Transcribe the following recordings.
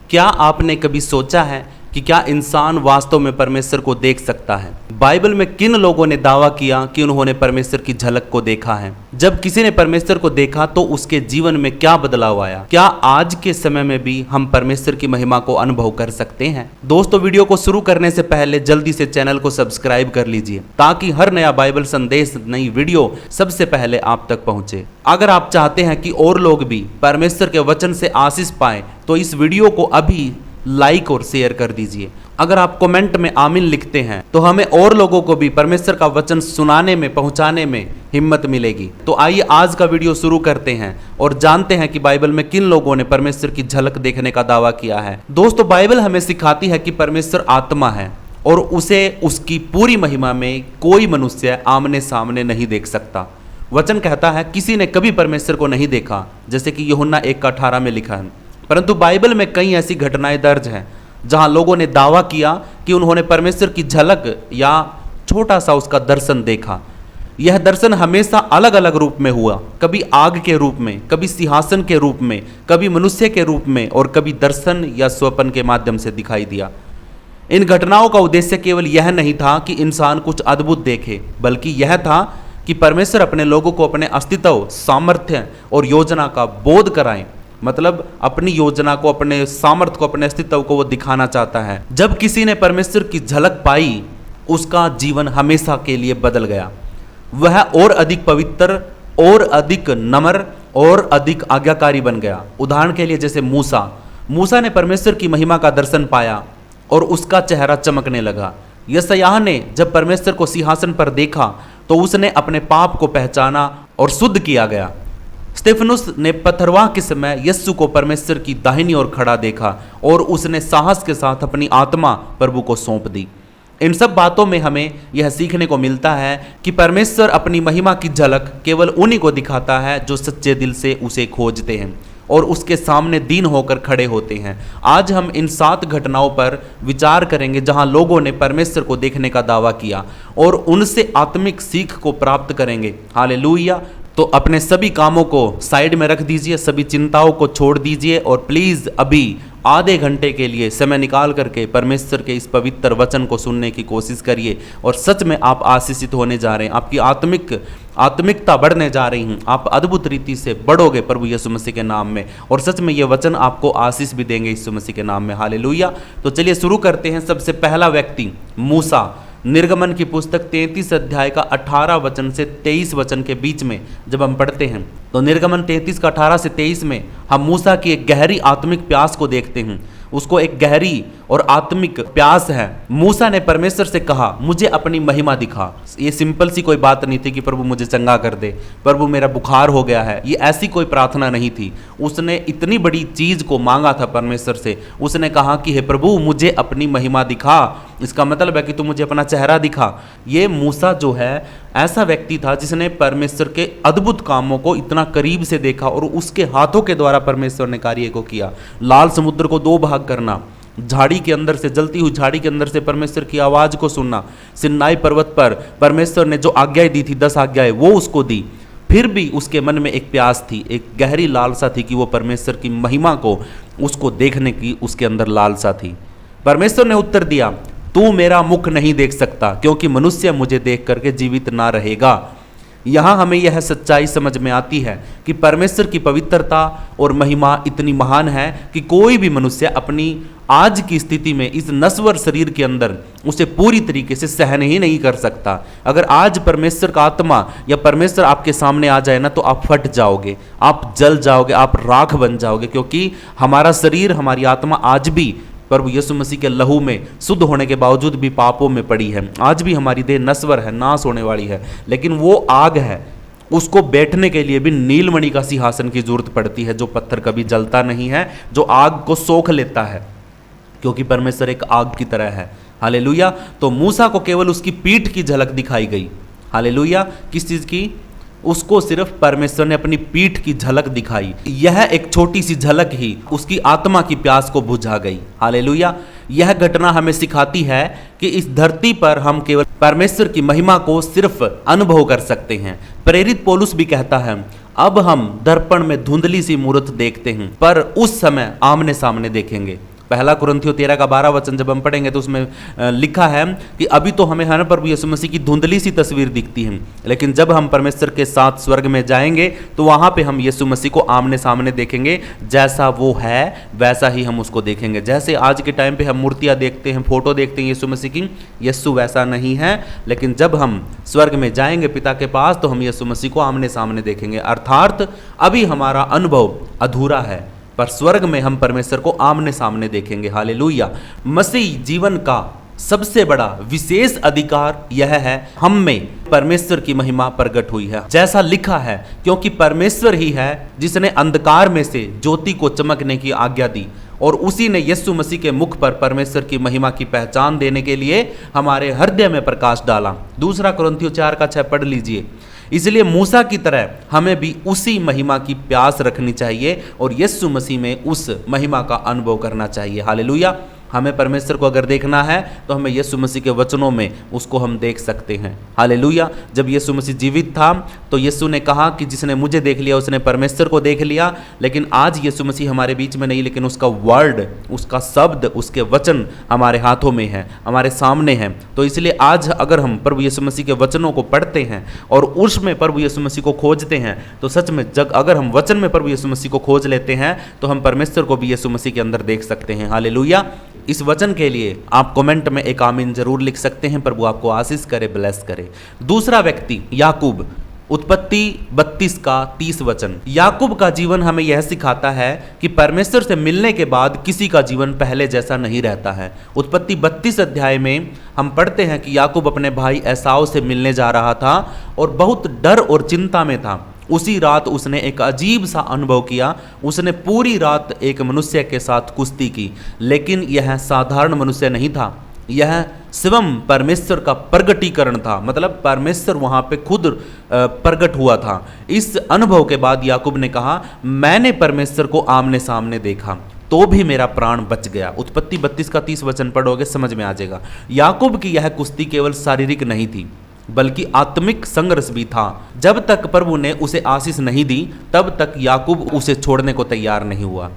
क्या आपने कभी सोचा है कि क्या इंसान वास्तव में परमेश्वर को देख सकता है? बाइबल में किन लोगों ने दावा किया कि उन्होंने परमेश्वर की झलक को देखा है? जब किसी ने परमेश्वर को देखा तो उसके जीवन में क्या बदलाव आया? क्या आज के समय में भी हम परमेश्वर की महिमा को अनुभव कर सकते हैं? दोस्तों, वीडियो को शुरू करने से पहले जल्दी से चैनल को सब्सक्राइब कर लीजिए ताकि हर नया बाइबल संदेश, नई वीडियो सबसे पहले आप तक पहुंचे। अगर आप चाहते हैं कि और लोग भी परमेश्वर के वचन से आशीष पाएं तो इस वीडियो को अभी लाइक और शेयर कर दीजिए। अगर आप कमेंट में आमीन लिखते हैं तो हमें और लोगों को भी परमेश्वर का वचन सुनाने में, पहुंचाने में हिम्मत मिलेगी। तो आइए आज का वीडियो शुरू करते हैं और जानते हैं कि बाइबल में किन लोगों ने परमेश्वर की झलक देखने का दावा किया है। दोस्तों, बाइबल हमें सिखाती है कि परमेश्वर आत्मा है और उसे उसकी पूरी महिमा में कोई मनुष्य आमने सामने नहीं देख सकता। वचन कहता है किसी ने कभी परमेश्वर को नहीं देखा, जैसे कि यूहन्ना 1:18 में लिखा है। परंतु बाइबल में कई ऐसी घटनाएं दर्ज हैं जहां लोगों ने दावा किया कि उन्होंने परमेश्वर की झलक या छोटा सा उसका दर्शन देखा। यह दर्शन हमेशा अलग अलग रूप में हुआ, कभी आग के रूप में, कभी सिंहासन के रूप में, कभी मनुष्य के रूप में और कभी दर्शन या स्वप्न के माध्यम से दिखाई दिया। इन घटनाओं का उद्देश्य केवल यह नहीं था कि इंसान कुछ अद्भुत देखे, बल्कि यह था कि परमेश्वर अपने लोगों को अपने अस्तित्व, सामर्थ्य और योजना का बोध कराएं। मतलब अपनी योजना को, अपने सामर्थ्य को, अपने अस्तित्व को वो दिखाना चाहता है। जब किसी ने परमेश्वर की झलक पाई, उसका जीवन हमेशा के लिए बदल गया। वह और अधिक पवित्र, और अधिक नम्र और अधिक आज्ञाकारी बन गया। उदाहरण के लिए जैसे मूसा ने परमेश्वर की महिमा का दर्शन पाया और उसका चेहरा चमकने लगा। यशायाह ने जब परमेश्वर को सिंहासन पर देखा तो उसने अपने पाप को पहचाना और शुद्ध किया गया। स्तेफनुस ने पथरवाह के समय यीशु को परमेश्वर की दाहिनी ओर खड़ा देखा और उसने साहस के साथ अपनी आत्मा प्रभु को सौंप दी। इन सब बातों में हमें यह सीखने को मिलता है कि परमेश्वर अपनी महिमा की झलक केवल उन्हीं को दिखाता है जो सच्चे दिल से उसे खोजते हैं और उसके सामने दीन होकर खड़े होते हैं। आज हम इन 7 घटनाओं पर विचार करेंगे जहां लोगों ने परमेश्वर को देखने का दावा किया और उनसे आत्मिक सीख को प्राप्त करेंगे। हालेलुया। तो अपने सभी कामों को साइड में रख दीजिए, सभी चिंताओं को छोड़ दीजिए और प्लीज़ अभी आधे घंटे के लिए समय निकाल करके परमेश्वर के इस पवित्र वचन को सुनने की कोशिश करिए और सच में आप आशीषित होने जा रहे हैं। आपकी आत्मिकता बढ़ने जा रही हैं। आप अद्भुत रीति से बढ़ोगे प्रभु यीशु मसीह के नाम में और सच में ये वचन आपको आशीष भी देंगे यीशु मसीह के नाम में। हालेलुया। तो चलिए शुरू करते हैं। सबसे पहला व्यक्ति मूसा। निर्गमन की पुस्तक 33 अध्याय का 18 वचन से 23 वचन के बीच में जब हम पढ़ते हैं तो निर्गमन 33 का 18 से 23 में हम मूसा की एक गहरी आत्मिक प्यास को देखते हैं। उसको एक गहरी और आत्मिक प्यास है। मूसा ने परमेश्वर से कहा, मुझे अपनी महिमा दिखा। ये सिंपल सी कोई बात नहीं थी कि प्रभु मुझे चंगा कर दे, प्रभु मेरा बुखार हो गया है। ये ऐसी कोई प्रार्थना नहीं थी। उसने इतनी बड़ी चीज को मांगा था परमेश्वर से। उसने कहा कि हे प्रभु, मुझे अपनी महिमा दिखा। इसका मतलब है कि तू मुझे अपना चेहरा दिखा। ये मूसा जो है ऐसा व्यक्ति था जिसने परमेश्वर के अद्भुत कामों को इतना करीब से देखा और उसके हाथों के द्वारा परमेश्वर ने कार्य को किया। लाल समुद्र को 2 भाग करना, झाड़ी के अंदर से, जलती हुई झाड़ी के अंदर से परमेश्वर की आवाज को सुनना, सिन्नाई पर्वत पर परमेश्वर ने जो आज्ञाएं दी थी, 10 आज्ञाएं, वो उसको दी। फिर भी उसके मन में एक प्यास थी, एक गहरी लालसा थी कि वो परमेश्वर की महिमा को, उसको देखने की उसके अंदर लालसा थी। परमेश्वर ने उत्तर दिया, तू मेरा मुख नहीं देख सकता क्योंकि मनुष्य मुझे देख करके जीवित ना रहेगा। यहाँ हमें यह सच्चाई समझ में आती है कि परमेश्वर की पवित्रता और महिमा इतनी महान है कि कोई भी मनुष्य अपनी आज की स्थिति में, इस नश्वर शरीर के अंदर, उसे पूरी तरीके से सहन ही नहीं कर सकता। अगर आज परमेश्वर का आत्मा या परमेश्वर आपके सामने आ जाए ना तो आप फट जाओगे, आप जल जाओगे, आप राख बन जाओगे, क्योंकि हमारा शरीर, हमारी आत्मा आज भी प्रभु यीशु मसीह के लहू में शुद्ध होने के बावजूद भी पापों में पड़ी है। आज भी हमारी देह नश्वर है, नाश होने वाली है। लेकिन वो आग है, उसको बैठने के लिए भी नीलमणि का सिंहासन की जरूरत पड़ती है, जो पत्थर कभी जलता नहीं है, जो आग को सोख लेता है, क्योंकि परमेश्वर एक आग की तरह है। हालेलुया। तो मूसा को केवल उसकी पीठ की झलक दिखाई गई। हालेलुया। किस चीज की? उसको सिर्फ परमेश्वर ने अपनी पीठ की झलक दिखाई। यह एक छोटी सी झलक ही उसकी आत्मा की प्यास को बुझा गई। हालेलुया। यह घटना हमें सिखाती है कि इस धरती पर हम केवल परमेश्वर की महिमा को सिर्फ अनुभव कर सकते हैं। प्रेरित पौलुस भी कहता है, अब हम दर्पण में धुंधली सी मूर्त देखते हैं, पर उस समय आमने सामने देखेंगे। पहला कुरिन्थियों 13 का 12 वचन जब हम पढ़ेंगे तो उसमें लिखा है कि अभी तो हमें है ना प्रभु यीशु मसीह की धुंधली सी तस्वीर दिखती है, लेकिन जब हम परमेश्वर के साथ स्वर्ग में जाएंगे तो वहां पे हम यीशु मसीह को आमने सामने देखेंगे, जैसा वो है वैसा ही हम उसको देखेंगे। जैसे आज के टाइम पे हम मूर्तियां देखते हैं, फोटो देखते हैं यीशु मसीह की, यीशु वैसा नहीं है, लेकिन जब हम स्वर्ग में जाएंगे पिता के पास तो हम यीशु मसीह को आमने सामने देखेंगे। अर्थात अभी हमारा अनुभव अधूरा है, पर स्वर्ग में हम परमेश्वर को आमने सामने देखेंगे। हालेलुया। मसीह जीवन का सबसे बड़ा विशेष अधिकार यह है, हम में परमेश्वर की महिमा प्रकट हुई है, जैसा लिखा है, क्योंकि परमेश्वर ही है जिसने अंधकार में से ज्योति को चमकने की आज्ञा दी, और उसी ने यीशु मसीह के मुख पर परमेश्वर की महिमा की पहचान देने के लिए हमारे हृदय में प्रकाश डाला। दूसरा कुरिन्थियों 4 का 6 पढ़ लीजिए। इसलिए मूसा की तरह हमें भी उसी महिमा की प्यास रखनी चाहिए और यीशु मसीह में उस महिमा का अनुभव करना चाहिए। हालेलुया। हमें परमेश्वर को अगर देखना है तो हमें यीशु मसीह के वचनों में उसको हम देख सकते हैं। हालेलुया। जब यीशु मसीह जीवित था तो यीशु ने कहा कि जिसने मुझे देख लिया उसने परमेश्वर को देख लिया, लेकिन आज यीशु मसीह हमारे बीच में नहीं, लेकिन उसका वर्ड, उसका शब्द, उसके वचन हमारे हाथों में है, हमारे सामने है। तो इसलिए आज अगर हम प्रभु यीशु मसीह के वचनों को पढ़ते हैं और उसमें प्रभु यीशु मसीह को खोजते हैं तो सच में अगर हम वचन में प्रभु यीशु मसीह को खोज लेते हैं तो हम परमेश्वर को भी यीशु मसीह के अंदर देख सकते हैं। हालेलुया। इस वचन के लिए आप कमेंट में एक आमीन जरूर लिख सकते हैं। प्रभु आपको आशीष करे, ब्लेस करे। दूसरा व्यक्ति याकूब, उत्पत्ति 32 का 30 वचन। याकूब का जीवन हमें यह सिखाता है कि परमेश्वर से मिलने के बाद किसी का जीवन पहले जैसा नहीं रहता है। उत्पत्ति 32 अध्याय में हम पढ़ते हैं कि याकूब अपने भाई एसाव से मिलने जा रहा था और बहुत डर और चिंता में था। उसी रात उसने एक अजीब सा अनुभव किया। उसने पूरी रात एक मनुष्य के साथ कुश्ती की, लेकिन यह साधारण मनुष्य नहीं था, यह स्वयं परमेश्वर का प्रगटीकरण था। मतलब परमेश्वर वहां पे खुद प्रकट हुआ था। इस अनुभव के बाद याकूब ने कहा, मैंने परमेश्वर को आमने सामने देखा तो भी मेरा प्राण बच गया। उत्पत्ति 32 का 30 वचन पढ़ोगे समझ में आ जाएगा। याकूब की यह कुश्ती केवल शारीरिक नहीं थी बल्कि आत्मिक संघर्ष भी था। जब तक प्रभु ने उसे आशीष नहीं दी तब तक याकूब उसे छोड़ने को तैयार नहीं हुआ।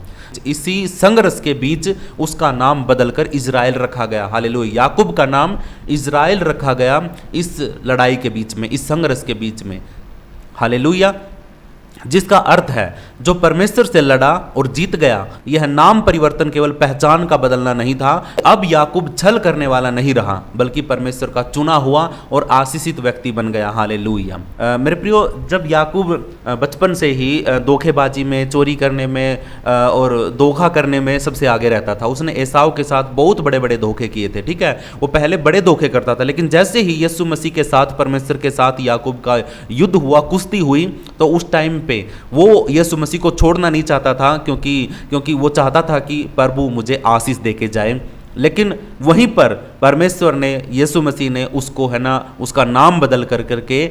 इसी संघर्ष के बीच उसका नाम बदलकर इज़राइल रखा गया। हालेलुया। याकूब का नाम इज़राइल रखा गया इस लड़ाई के बीच में, इस संघर्ष के बीच में। हालेलुया। जिसका अर्थ है जो परमेश्वर से लड़ा और जीत गया। यह नाम परिवर्तन केवल पहचान का बदलना नहीं था। अब याकूब छल करने वाला नहीं रहा बल्कि परमेश्वर का चुना हुआ और आशीषित व्यक्ति बन गया। हालेलुया। मेरे प्रियो, जब याकूब बचपन से ही धोखेबाजी में, चोरी करने में और धोखा करने में सबसे आगे रहता था। उसने एसाव के साथ बहुत बड़े बड़े धोखे किए थे। ठीक है, वो पहले बड़े धोखे करता था, लेकिन जैसे ही यीशु मसीह के साथ, परमेश्वर के साथ याकूब का युद्ध हुआ, कुश्ती हुई, तो उस टाइम पे वो यीशु मसीह को छोड़ना नहीं चाहता था, क्योंकि वो चाहता था कि प्रभु मुझे आशीष देके जाए। लेकिन वहीं पर परमेश्वर ने, यीशु मसीह ने उसको है ना, उसका नाम बदल करके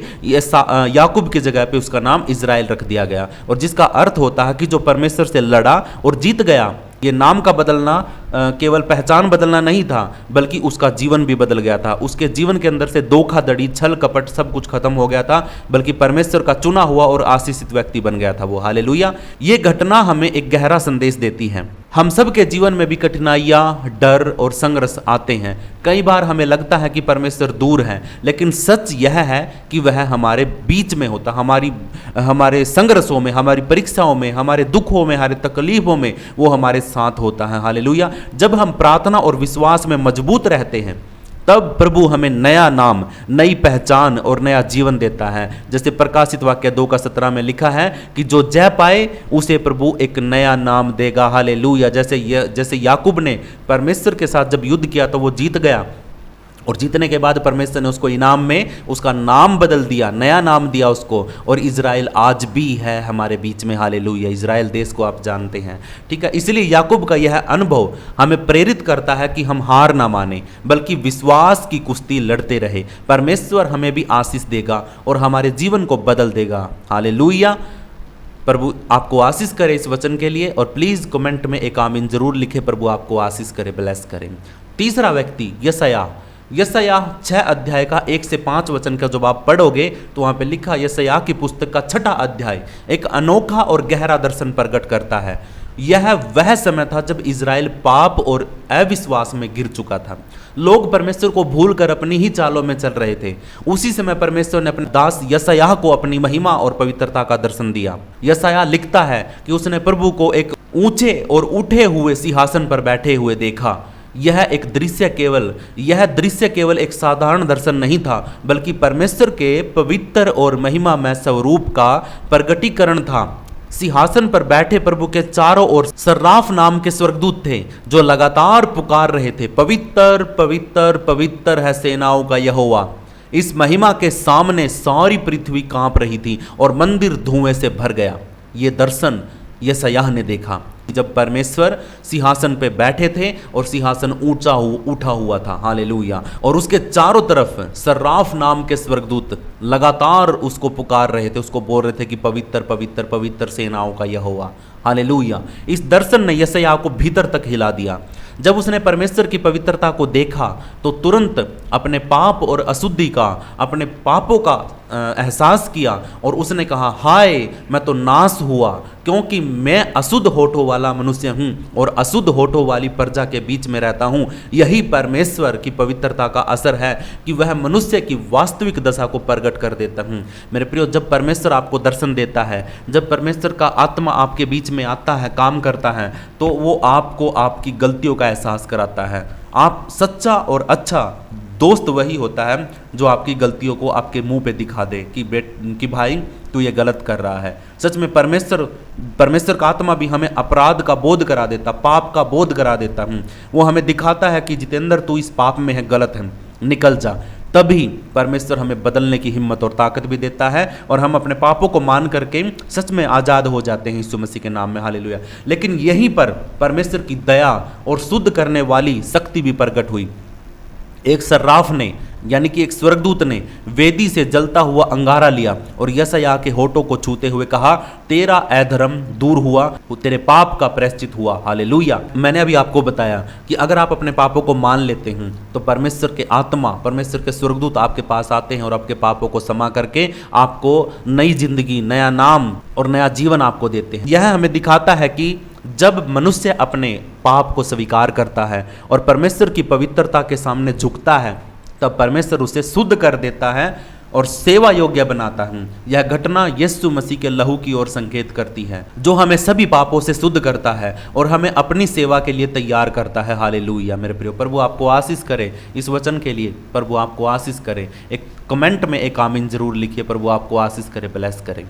याकूब की जगह पे उसका नाम इज़राइल रख दिया गया, और जिसका अर्थ होता है कि जो परमेश्वर से लड़ा और जीत गया। ये नाम का बदलना केवल पहचान बदलना नहीं था बल्कि उसका जीवन भी बदल गया था। उसके जीवन के अंदर से धोखाधड़ी, छल कपट सब कुछ खत्म हो गया था, बल्कि परमेश्वर का चुना हुआ और आशीषित व्यक्ति बन गया था वो। हालेलुया। ये घटना हमें एक गहरा संदेश देती है। हम सब के जीवन में भी कठिनाइयाँ, डर और संघर्ष आते हैं। कई बार हमें लगता है कि परमेश्वर दूर है, लेकिन सच यह है कि वह हमारे बीच में होता। हमारे संघर्षों में, हमारी परीक्षाओं में, हमारे दुखों में, हमारे तकलीफों में वो हमारे साथ होता है। हालेलुया। जब हम प्रार्थना और विश्वास में मजबूत रहते हैं तब प्रभु हमें नया नाम, नई पहचान और नया जीवन देता है। जैसे प्रकाशित वाक्य 2 का 17 में लिखा है कि जो जय पाए उसे प्रभु एक नया नाम देगा। हालेलुया। जैसे याकूब ने परमेश्वर के साथ जब युद्ध किया तो वो जीत गया, और जीतने के बाद परमेश्वर ने उसको इनाम में उसका नाम बदल दिया, नया नाम दिया उसको, और इज़राइल आज भी है हमारे बीच में। हालेलुया। इज़राइल देश को आप जानते हैं। ठीक है, इसलिए याकूब का यह अनुभव हमें प्रेरित करता है कि हम हार ना माने बल्कि विश्वास की कुश्ती लड़ते रहे। परमेश्वर हमें भी आशीष देगा और हमारे जीवन को बदल देगा। हालेलुया। प्रभु आपको आशीष करे इस वचन के लिए, और प्लीज़ कमेंट में एक आमीन जरूर लिखे। प्रभु आपको आशीष करे, ब्लेस करें। तीसरा व्यक्ति यशायाह 6 अध्याय का 1 से 5 वचन का जब आप पढ़ोगे तो वहाँ पे लिखा, यशायाह की पुस्तक का 6ठा अध्याय एक अनोखा और गहरा दर्शन प्रकट करता है। यह वह समय था जब इज़राइल पाप और अविश्वास में गिर चुका था। लोग परमेश्वर को भूलकर अपनी ही चालों में चल रहे थे। उसी समय परमेश्वर ने अपने दास यशायाह को अपनी महिमा और पवित्रता का दर्शन दिया। यशायाह लिखता है कि उसने प्रभु को एक ऊंचे और उठे हुए सिंहासन पर बैठे हुए देखा। यह दृश्य केवल एक साधारण दर्शन नहीं था, बल्कि परमेश्वर के पवित्र और महिमामय स्वरूप का प्रकटीकरण था। सिंहासन पर बैठे प्रभु के चारों ओर सर्राफ नाम के स्वर्गदूत थे, जो लगातार पुकार रहे थे, पवित्र पवित्र पवित्र है सेनाओं का यहोवा। इस महिमा के सामने सारी पृथ्वी कांप रही थी और मंदिर धुएं से भर गया। ये दर्शन यशायाह ने देखा जब परमेश्वर सिंहासन पे बैठे थे और सिंहासन उठा हुआ था। हालेलुया। और उसके चारों तरफ सर्राफ नाम के स्वर्गदूत लगातार उसको पुकार रहे थे, उसको बोल रहे थे कि पवित्र पवित्र पवित्र सेनाओं का यहोवा। हालेलुया। इस दर्शन ने यशायाह को भीतर तक हिला दिया। जब उसने परमेश्वर की पवित्रता को देखा तो तुरंत अपने पाप और अशुद्धि का, अपने पापों का एहसास किया और उसने कहा, हाय मैं तो नाश हुआ, क्योंकि मैं अशुद्ध होठों वाला मनुष्य हूँ और अशुद्ध होठों वाली प्रजा के बीच में रहता हूँ। यही परमेश्वर की पवित्रता का असर है कि वह मनुष्य की वास्तविक दशा को प्रकट कर देता हूँ। मेरे प्रियो, जब परमेश्वर आपको दर्शन देता है, जब परमेश्वर का आत्मा आपके बीच में आता है, काम करता है, तो वो आपको आपकी गलतियों का एहसास कराता है। आप सच्चा और अच्छा दोस्त वही होता है जो आपकी गलतियों को आपके मुंह पे दिखा दे कि भाई तू ये गलत कर रहा है। सच में परमेश्वर का आत्मा भी हमें अपराध का बोध करा देता, पाप का बोध करा देता। वो हमें दिखाता है कि जितेंद्र तू इस पाप में है, गलत है, निकल जा। तभी परमेश्वर हमें बदलने की हिम्मत और ताकत भी देता है और हम अपने पापों को मान करके सच में आज़ाद हो जाते हैं यीशु मसीह के नाम में। हालेलुया। लेकिन यहीं पर परमेश्वर की दया और शुद्ध करने वाली शक्ति भी प्रकट हुई। एक सर्राफ ने, यानी कि एक स्वर्गदूत ने वेदी से जलता हुआ अंगारा लिया और यशायाह के होठों को छूते हुए कहा, तेरा अधर्म दूर हुआ, तेरे पाप का प्रायश्चित हुआ। हालेलुया। मैंने अभी आपको बताया कि अगर आप अपने पापों को मान लेते हैं तो परमेश्वर के आत्मा, परमेश्वर के स्वर्गदूत आपके पास आते हैं और आपके पापों को क्षमा करके आपको नई जिंदगी, नया नाम और नया जीवन आपको देते हैं। यह हमें दिखाता है कि जब मनुष्य अपने पाप को स्वीकार करता है और परमेश्वर की पवित्रता के सामने झुकता है, तब परमेश्वर उसे शुद्ध कर देता है और सेवा योग्य बनाता है। यह घटना यीशु मसीह के लहू की ओर संकेत करती है, जो हमें सभी पापों से शुद्ध करता है और हमें अपनी सेवा के लिए तैयार करता है। हालेलुया। मेरे प्रियो, प्रभु आपको आशीष करे इस वचन के लिए, प्रभु आपको आशीष करे। एक कमेंट में एक आमीन जरूर लिखिए, प्रभु आपको आशीष करे, ब्लेस करे।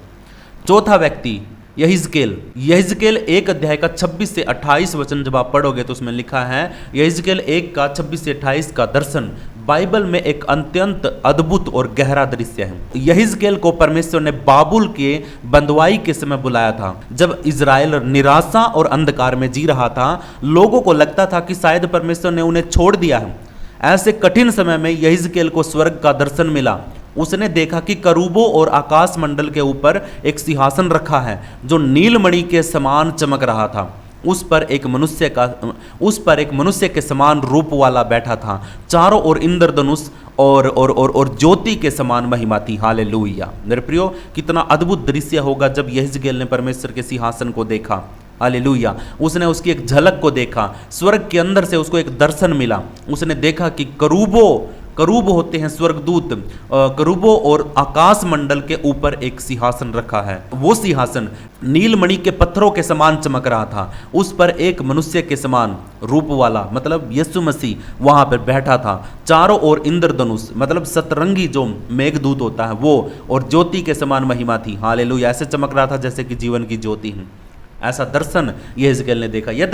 चौथा व्यक्ति यहिजकेल 1 अध्याय का 26 से 28 वचन जब आप पढ़ोगे तो उसमें लिखा है, यहिजकेल 1 का 26 से 28 का दर्शन बाइबल में एक अत्यंत अद्भुत और गहरा दृश्य है। यहिजकेल को परमेश्वर ने बाबुल के बंदवाई के समय बुलाया था, जब इज़राइल निराशा और अंधकार में जी रहा था। लोगों को लगता था कि शायद परमेश्वर ने उन्हें छोड़ दिया है। ऐसे कठिन समय में यहिजकेल को स्वर्ग का दर्शन मिला। उसने देखा कि करूबों और आकाश मंडल के ऊपर एक सिंहासन रखा है जो नीलमणि के समान चमक रहा था। उस पर एक मनुष्य के समान रूप वाला बैठा था। चारों ओर इंद्रधनुष और ज्योति के समान महिमा थी। हालेलुया। मेरे प्रियो, कितना अद्भुत दृश्य होगा जब यहिजकेल ने परमेश्वर के सिंहासन को देखा। हालेलुया। उसने उसकी एक झलक को देखा, स्वर्ग के अंदर से उसको एक दर्शन मिला। उसने देखा कि करूब होते हैं स्वर्गदूत, करूबों और आकाश मंडल के ऊपर एक सिंहासन रखा है। वो सिंहासन नीलमणि के पत्थरों के समान चमक रहा था। उस पर एक मनुष्य के समान रूप वाला, मतलब यीशु मसीह वहां पर बैठा था। चारों ओर इंद्रधनुष, मतलब सतरंगी जो मेघदूत होता है वो, और ज्योति के समान महिमा थी। हालेलुया। ऐसे चमक रहा था जैसे कि जीवन की ज्योति है। ऐसा दर्शन यहिजकेल ने देखा। यह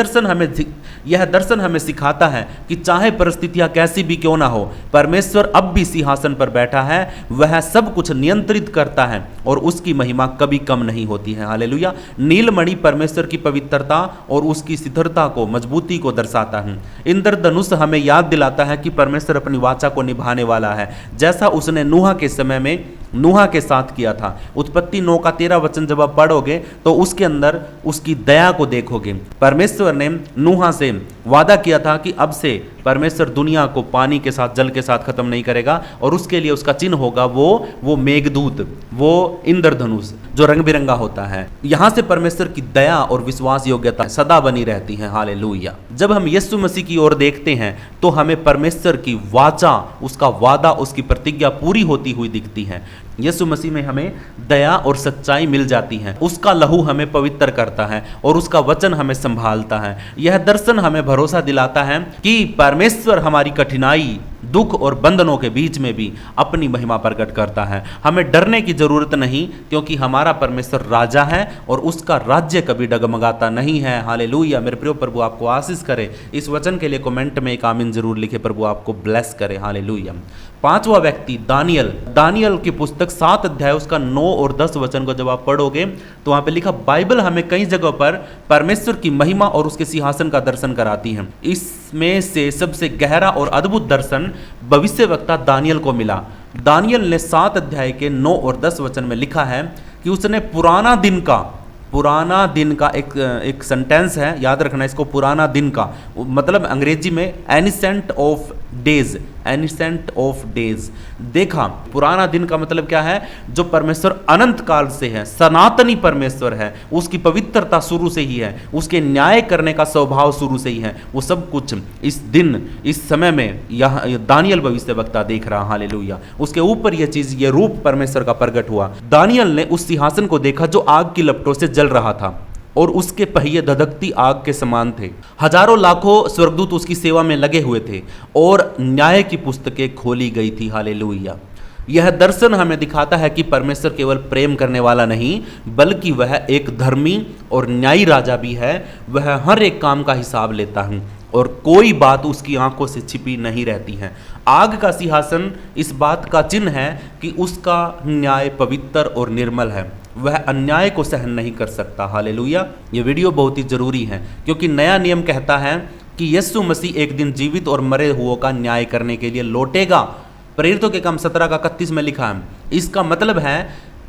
दर्शन हमें सिखाता है कि चाहे परिस्थितियां कैसी भी क्यों ना हो, परमेश्वर अब भी सिंहासन पर बैठा है। वह सब कुछ नियंत्रित करता है और उसकी महिमा कभी कम नहीं होती है। हालेलुया। नीलमणि परमेश्वर की पवित्रता और उसकी स्थिरता को, मजबूती को दर्शाता है। इंद्रधनुष हमें याद दिलाता है कि परमेश्वर अपनी वाचा को निभाने वाला है, जैसा उसने नूह के समय में नूह के साथ किया था। उत्पत्ति 9 का 13 वचन जब आप पढ़ोगे तो उसके अंदर उसकी दया को देखोगे। परमेश्वर ने नूह से वादा किया था कि अब से परमेश्वर दुनिया को पानी के साथ, जल के साथ खत्म नहीं करेगा, और उसके लिए उसका चिन्ह होगा वो मेघदूत, वो इंद्रधनुष जो रंग बिरंगा होता है। यहां से परमेश्वर की दया और विश्वास योग्यता सदा बनी रहती है। हालेलुया। जब हम यीशु मसीह की ओर देखते हैं तो हमें परमेश्वर की वाचा, उसका वादा, उसकी प्रतिज्ञा पूरी होती हुई दिखती है। यीशु मसीह में हमें दया और सच्चाई मिल जाती है, उसका लहू हमें पवित्र करता है और उसका वचन हमें संभालता है। यह दर्शन हमें भरोसा दिलाता है कि परमेश्वर हमारी कठिनाई, दुख और बंधनों के बीच में भी अपनी महिमा प्रकट करता है। हमें डरने की जरूरत नहीं, क्योंकि हमारा परमेश्वर राजा है और उसका राज्य कभी डगमगाता नहीं है। हालेलुया। मेरे प्रिय, प्रभु आपको आशीष करे। इस वचन के लिए कमेंट में एक आमीन जरूर लिखे। प्रभु आपको ब्लेस करे। हालेलुया। पांचवा व्यक्ति दानियल की पुस्तक 7 अध्याय उसका 9 और 10 वचन को जब आप पढ़ोगे तो वहां पे लिखा, बाइबल हमें कई जगहों पर परमेश्वर की महिमा और उसके सिंहासन का दर्शन कराती है। इसमें से सबसे गहरा और अद्भुत दर्शन भविष्यवक्ता दानियल को मिला। दानियल ने 7 अध्याय के 9 और 10 वचन में लिखा है कि उसने पुराना दिन का एक सेंटेंस है, याद रखना इसको, पुराना दिन का मतलब अंग्रेजी में एनिसेंट ऑफ डेज देखा। पुराना दिन का मतलब क्या है? जो परमेश्वर अनंत काल से है, सनातनी परमेश्वर है, उसकी पवित्रता शुरू से ही है, उसके न्याय करने का स्वभाव शुरू से ही है, वो सब कुछ इस दिन, इस समय में यह दानियल भविष्यवक्ता देख रहा। हालेलुया। उसके ऊपर यह चीज, ये रूप परमेश्वर का प्रकट हुआ। दानियल ने उस सिंहासन को देखा जो आग की लपटों से जल रहा था और उसके पहिए धधकती आग के समान थे। हजारों लाखों स्वर्गदूत उसकी सेवा में लगे हुए थे और न्याय की पुस्तकें खोली गई थी। हालेलुया। यह दर्शन हमें दिखाता है कि परमेश्वर केवल प्रेम करने वाला नहीं, बल्कि वह एक धर्मी और न्यायी राजा भी है। वह हर एक काम का हिसाब लेता है और कोई बात उसकी आंखों से छिपी नहीं रहती है। आग का सिंहासन इस बात का चिन्ह है कि उसका न्याय पवित्र और निर्मल है। वह अन्याय को सहन नहीं कर सकता। हालेलुया। ये वीडियो बहुत ही जरूरी है, क्योंकि नया नियम कहता है कि यीशु मसीह एक दिन जीवित और मरे हुओं का न्याय करने के लिए लौटेगा। प्रेरितों के काम 17 का 31 में लिखा है। इसका मतलब है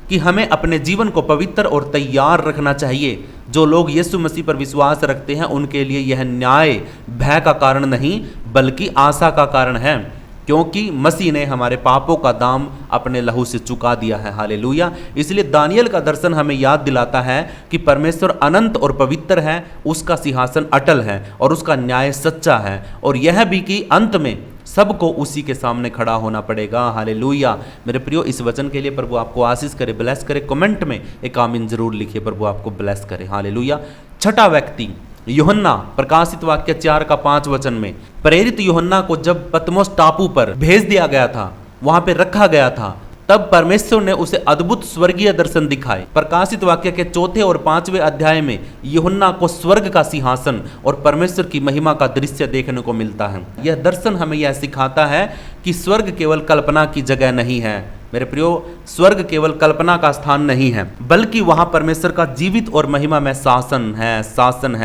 कि हमें अपने जीवन को पवित्र और तैयार रखना चाहिए। जो लोग यीशु मसीह पर विश्वास रखते हैं उनके लिए यह न्याय भय का कारण नहीं, बल्कि आशा का कारण है, क्योंकि मसीह ने हमारे पापों का दाम अपने लहू से चुका दिया है। हालेलुया। इसलिए दानियल का दर्शन हमें याद दिलाता है कि परमेश्वर अनंत और पवित्र है, उसका सिंहासन अटल है और उसका न्याय सच्चा है, और यह भी कि अंत में सबको उसी के सामने खड़ा होना पड़ेगा। हालेलुया। मेरे प्रियो, इस वचन के लिए प्रभु आपको आशीष करे, ब्लेस करे। कमेंट में एक आमीन जरूर लिखिए। प्रभु आपको ब्लेस करे। हालेलुया। छठा व्यक्ति यूहन्ना, प्रकाशित वाक्य 4 का 5 वचन में, प्रेरित यूहन्ना को जब पतमोस टापू पर भेज दिया गया था, वहां पे रखा गया था, तब परमेश्वर ने उसे अद्भुत स्वर्गीय दर्शन दिखाए। प्रकाशित वाक्य के 4 और 5वें अध्याय में यूहन्ना को स्वर्ग का सिंहासन और परमेश्वर की महिमा का दृश्य देखने को मिलता है। यह दर्शन हमें यह सिखाता है कि स्वर्ग केवल कल्पना की जगह नहीं है। मेरे प्रियो, स्वर्ग केवल कल्पना का स्थान नहीं है, बल्कि वहां परमेश्वर का जीवित और महिमा में शासन है,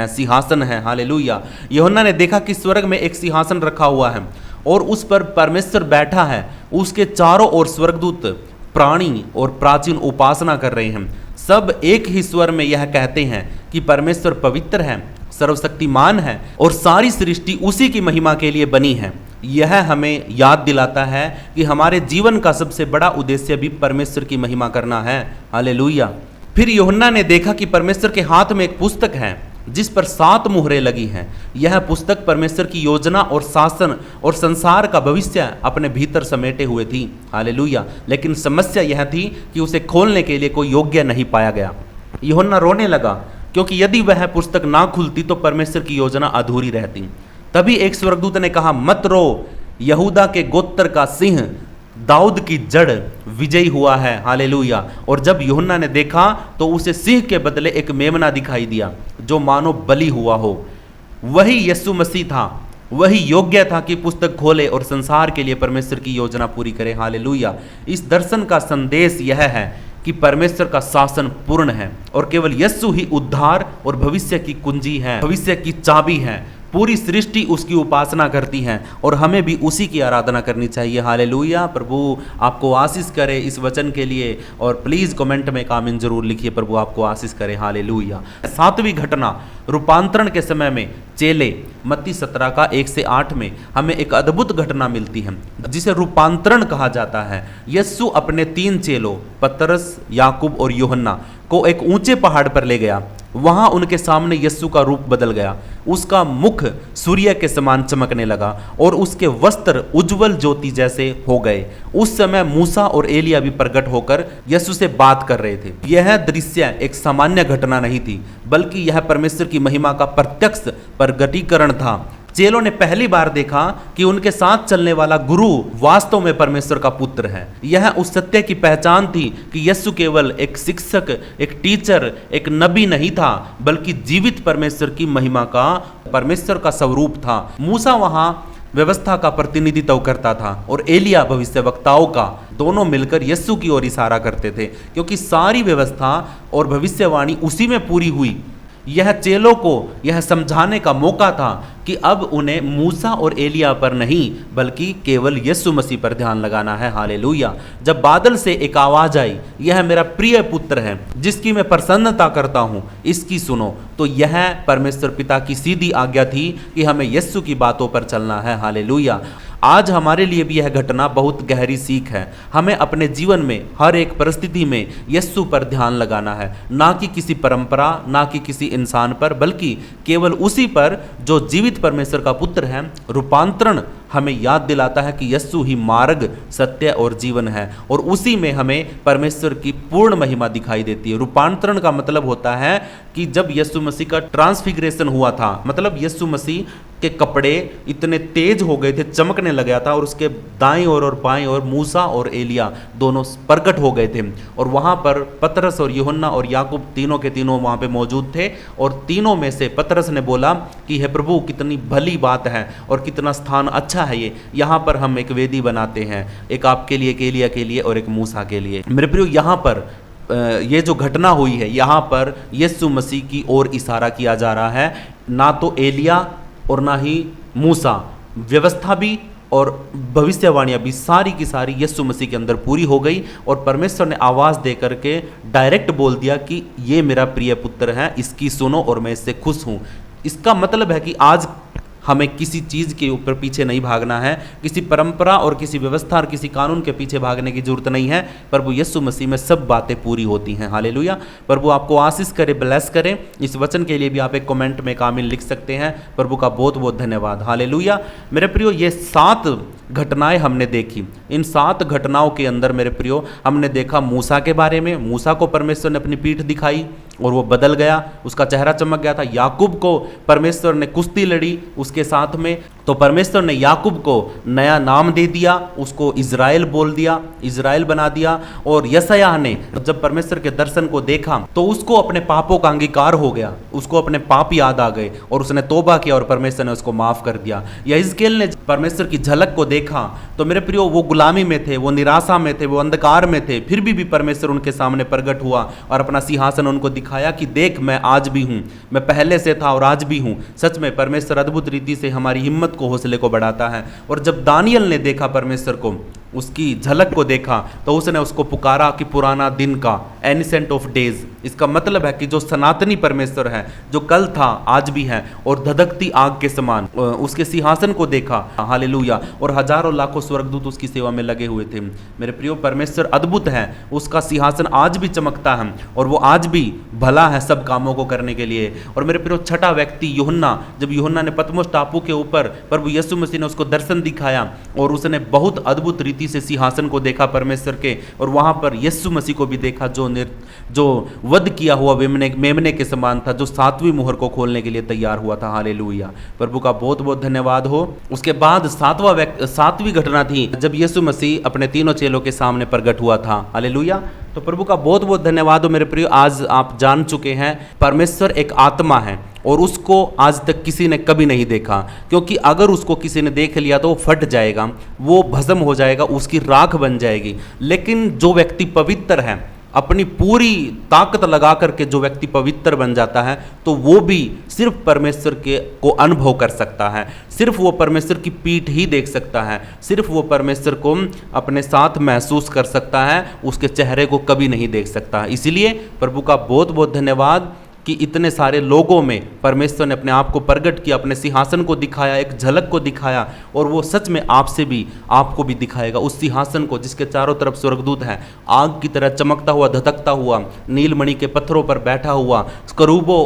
सिंहासन है। हालेलुया। यूहन्ना ने देखा कि स्वर्ग में एक सिंहासन रखा हुआ है और उस पर परमेश्वर बैठा है। उसके चारों ओर स्वर्गदूत प्राणी और प्राचीन उपासना कर रहे हैं। सब एक ही स्वर में यह कहते हैं कि परमेश्वर पवित्र है, सर्वशक्तिमान है और सारी सृष्टि उसी की महिमा के लिए बनी है। यह हमें याद दिलाता है कि हमारे जीवन का सबसे बड़ा उद्देश्य भी परमेश्वर की महिमा करना है। हालेलुया। फिर यूहन्ना ने देखा कि परमेश्वर के हाथ में एक पुस्तक है जिस पर 7 मुहरें लगी हैं। यह पुस्तक परमेश्वर की योजना और शासन और संसार का भविष्य अपने भीतर समेटे हुए थी। हालेलुया। लेकिन समस्या यह थी कि उसे खोलने के लिए कोई योग्य नहीं पाया गया। यूहन्ना रोने लगा, क्योंकि यदि वह पुस्तक ना खुलती तो परमेश्वर की योजना अधूरी रहती। तभी एक स्वर्गदूत ने कहा, मत रो, यहूदा के गोत्र का सिंह, दाऊद की जड़ विजयी हुआ है। हालेलुया। और जब यूहन्ना ने देखा तो उसे सिंह के बदले एक मेमना दिखाई दिया जो मानो बलि हुआ हो। वही यीशु मसीह था, वही योग्य था कि पुस्तक खोले और संसार के लिए परमेश्वर की योजना पूरी करे। हालेलुया। इस दर्शन का संदेश यह है कि परमेश्वर का शासन पूर्ण है और केवल यीशु ही उद्धार और भविष्य की कुंजी है, भविष्य की चाबी है। पूरी सृष्टि उसकी उपासना करती है और हमें भी उसी की आराधना करनी चाहिए। हालेलुया। प्रभु आपको आशीष करे इस वचन के लिए, और प्लीज़ कमेंट में एक आमीन जरूर लिखिए। प्रभु आपको आशीष करे। हालेलुया। 7वीं घटना रूपांतरण के समय में चेले, मत्ती 17 का 1 से 8 में हमें एक अद्भुत घटना मिलती है जिसे रूपांतरण कहा जाता है। यीशु अपने 3 चेलों पतरस, याकूब और यूहन्ना को एक ऊंचे पहाड़ पर ले गया। वहां उनके सामने यीशु का रूप बदल गया। उसका मुख सूर्य के समान चमकने लगा और उसके वस्त्र उज्जवल ज्योति जैसे हो गए। उस समय मूसा और एलिया भी प्रकट होकर यीशु से बात कर रहे थे। यह दृश्य एक सामान्य घटना नहीं थी, बल्कि यह परमेश्वर की महिमा का प्रत्यक्ष प्रगटीकरण था। चेलों ने पहली बार देखा कि उनके साथ चलने वाला गुरु वास्तव में परमेश्वर का पुत्र है। यह उस सत्य की पहचान थी कि यीशु केवल एक शिक्षक, एक टीचर, एक नबी नहीं था, बल्कि जीवित परमेश्वर की महिमा का, परमेश्वर का स्वरूप था। मूसा वहां व्यवस्था का प्रतिनिधित्व करता था और एलिया भविष्यवक्ताओं का। दोनों मिलकर यीशु की ओर इशारा करते थे, क्योंकि सारी व्यवस्था और भविष्यवाणी उसी में पूरी हुई। यह चेलों को यह समझाने का मौका था कि अब उन्हें मूसा और एलिया पर नहीं, बल्कि केवल यीशु मसीह पर ध्यान लगाना है। हालेलुया। जब बादल से एक आवाज आई, यह मेरा प्रिय पुत्र है जिसकी मैं प्रसन्नता करता हूं, इसकी सुनो, तो यह परमेश्वर पिता की सीधी आज्ञा थी कि हमें यीशु की बातों पर चलना है। हालेलुया। आज हमारे लिए भी यह घटना बहुत गहरी सीख है। हमें अपने जीवन में हर एक परिस्थिति में यीशु पर ध्यान लगाना है, ना कि किसी परंपरा, ना कि किसी इंसान पर, बल्कि केवल उसी पर जो जीवित परमेश्वर का पुत्र है। रूपांतरण हमें याद दिलाता है कि यीशु ही मार्ग, सत्य और जीवन है, और उसी में हमें परमेश्वर की पूर्ण महिमा दिखाई देती है। रूपांतरण का मतलब होता है कि जब यीशु मसीह का ट्रांसफिगरेशन हुआ था, मतलब यीशु मसीह के कपड़े इतने तेज हो गए थे, चमकने लग गया था, और उसके दाईं ओर और बाईं ओर मूसा और एलिया दोनों प्रकट हो गए थे। और वहाँ पर पतरस और यूहन्ना और याकूब तीनों के तीनों वहाँ पे मौजूद थे। और तीनों में से पतरस ने बोला कि हे प्रभु, कितनी भली बात है और कितना स्थान अच्छा है ये, यहाँ पर हम एक वेदी बनाते हैं, एक आपके लिए, एक एलिया के लिए और एक मूसा के लिए। मेरे प्रियो, यहाँ पर ये जो घटना हुई है, यहाँ पर यीशु मसीह की ओर इशारा किया जा रहा है, ना तो एलिया और ना ही मूसा। व्यवस्था भी और भविष्यवाणियाँ भी सारी की सारी यीशु मसीह के अंदर पूरी हो गई, और परमेश्वर ने आवाज़ दे करके डायरेक्ट बोल दिया कि ये मेरा प्रिय पुत्र है, इसकी सुनो और मैं इससे खुश हूँ। इसका मतलब है कि आज हमें किसी चीज़ के ऊपर पीछे नहीं भागना है, किसी परंपरा और किसी व्यवस्था और किसी कानून के पीछे भागने की जरूरत नहीं है। प्रभु यीशु मसीह में सब बातें पूरी होती हैं। हालेलुया। प्रभु आपको आशीष करे, ब्लेस करे। इस वचन के लिए भी आप एक कमेंट में आमीन लिख सकते हैं। प्रभु का बहुत बहुत धन्यवाद। हालेलुया। मेरे प्रियो, ये 7 घटनाएं हमने देखी। इन 7 घटनाओं के अंदर मेरे प्रियो हमने देखा मूसा के बारे में। मूसा को परमेश्वर ने अपनी पीठ दिखाई और वो बदल गया, उसका चेहरा चमक गया था। याकूब को परमेश्वर ने कुश्ती लड़ी उसके साथ में, तो परमेश्वर ने याकूब को नया नाम दे दिया, उसको इज़राइल बोल दिया, इज़राइल बना दिया। और यशायाह ने जब परमेश्वर के दर्शन को देखा तो उसको अपने पापों का अंगीकार हो गया, उसको अपने पाप याद आ गए और उसने तौबा किया और परमेश्वर ने उसको माफ कर दिया। यहेजकेल ने परमेश्वर की झलक को देखा तो मेरे प्रियो, वो गुलामी में थे, वो निराशा में थे, वो अंधकार में थे, फिर भी परमेश्वर उनके सामने प्रकट हुआ और अपना सिंहासन उनको दिखाया कि देख, मैं आज भी हूँ, मैं पहले से था और आज भी हूँ। सच में परमेश्वर अद्भुत रीति से हमारी हिम्मत को, हौसले को बढ़ाता है। और जब दानियल ने देखा परमेश्वर को, उसकी झलक को देखा, तो उसने उसको पुकारा कि पुराना दिन का, एनिसेंट ऑफ डेज। इसका मतलब है कि जो सनातनी परमेश्वर है, जो कल था आज भी है और धधकती आग के समान, उसके सिंहासन को देखा। हालेलुया। और हजारों लाखों स्वर्गदूत उसकी सेवा में लगे हुए थे। मेरे प्रियो, परमेश्वर अद्भुत है, उसका सिंहासन आज भी चमकता है और वो आज भी भला है सब कामों को करने के लिए। और मेरे प्रियो, छठा व्यक्ति यूहन्ना, जब यूहन्ना ने पतमोस टापू के ऊपर प्रभु यीशु मसीह ने उसको दर्शन दिखाया और उसने बहुत अद्भुत रीति से सिंहासन को देखा परमेश्वर के, और वहां पर यीशु मसीह को भी देखा जो वध किया हुआ मेमने के समान था, जो 7वीं मोहर को खोलने के लिए तैयार हुआ था। हालेलुया। प्रभु का बहुत बहुत धन्यवाद हो। उसके बाद 7वीं घटना थी जब यीशु मसीह अपने तीनों चेलों के सामने प्रकट हुआ था। हालेलुया। तो प्रभु का बहुत बहुत धन्यवाद हो मेरे प्रिय। आज आप जान चुके हैं परमेश्वर एक आत्मा है और उसको आज तक किसी ने कभी नहीं देखा, क्योंकि अगर उसको किसी ने देख लिया तो वो फट जाएगा, वो भस्म हो जाएगा, उसकी राख बन जाएगी। लेकिन जो व्यक्ति पवित्र है, अपनी पूरी ताकत लगा करके जो व्यक्ति पवित्र बन जाता है, तो वो भी सिर्फ परमेश्वर के को अनुभव कर सकता है, सिर्फ वो परमेश्वर की पीठ ही देख सकता है, सिर्फ वो परमेश्वर को अपने साथ महसूस कर सकता है, उसके चेहरे को कभी नहीं देख सकता। इसीलिए प्रभु का बहुत बहुत धन्यवाद कि इतने सारे लोगों में परमेश्वर ने अपने आप को प्रकट किया, अपने सिंहासन को दिखाया, एक झलक को दिखाया, और वो सच में आपसे भी, आपको भी दिखाएगा उस सिंहासन को जिसके चारों तरफ स्वर्गदूत हैं, आग की तरह चमकता हुआ, धधकता हुआ, नीलमणि के पत्थरों पर बैठा हुआ, करूबों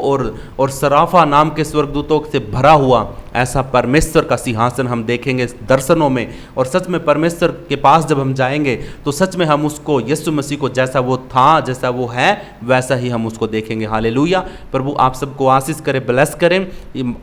और सराफा नाम के स्वर्गदूतों से भरा हुआ ऐसा परमेश्वर का सिंहासन हम देखेंगे दर्शनों में। और सच में परमेश्वर के पास जब हम जाएंगे तो सच में हम उसको, यीशु मसीह को, जैसा वो था, जैसा वो है, वैसा ही हम उसको देखेंगे। हालेलुया। प्रभु आप सबको आशीष करे, ब्लेस करें।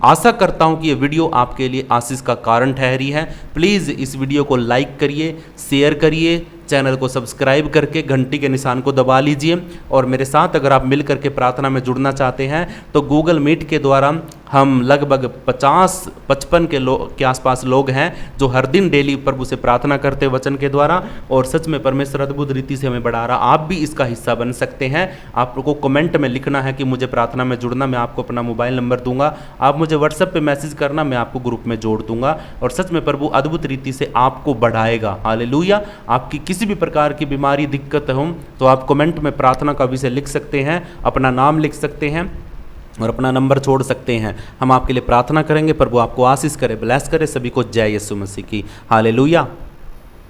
आशा करता हूं कि ये वीडियो आपके लिए आशीष का कारण ठहरी है। प्लीज़ इस वीडियो को लाइक करिए, शेयर करिए, चैनल को सब्सक्राइब करके घंटी के निशान को दबा लीजिए। और मेरे साथ अगर आप मिल करके प्रार्थना में जुड़ना चाहते हैं तो गूगल मीट के द्वारा हम लगभग 50-55 के आसपास लोग हैं जो हर दिन डेली प्रभु से प्रार्थना करते वचन के द्वारा, और सच में परमेश्वर अद्भुत रीति से हमें बढ़ा रहा। आप भी इसका हिस्सा बन सकते हैं। आपको कमेंट में लिखना है कि मुझे प्रार्थना में जुड़ना, मैं आपको अपना मोबाइल नंबर दूंगा, आप मुझे व्हाट्सएप पे मैसेज करना, मैं आपको ग्रुप में जोड़ दूंगा। और सच में प्रभु अद्भुत रीति से आपको बढ़ाएगा। हालेलुया। आपकी किसी भी प्रकार की बीमारी, दिक्कत हो तो आप कमेंट में प्रार्थना का विषय लिख सकते हैं, अपना नाम लिख सकते हैं और अपना नंबर छोड़ सकते हैं। हम आपके लिए प्रार्थना करेंगे। प्रभु आपको आशीष करे, ब्लेस करे। सभी को जय यीशु मसीह की। हालेलुया।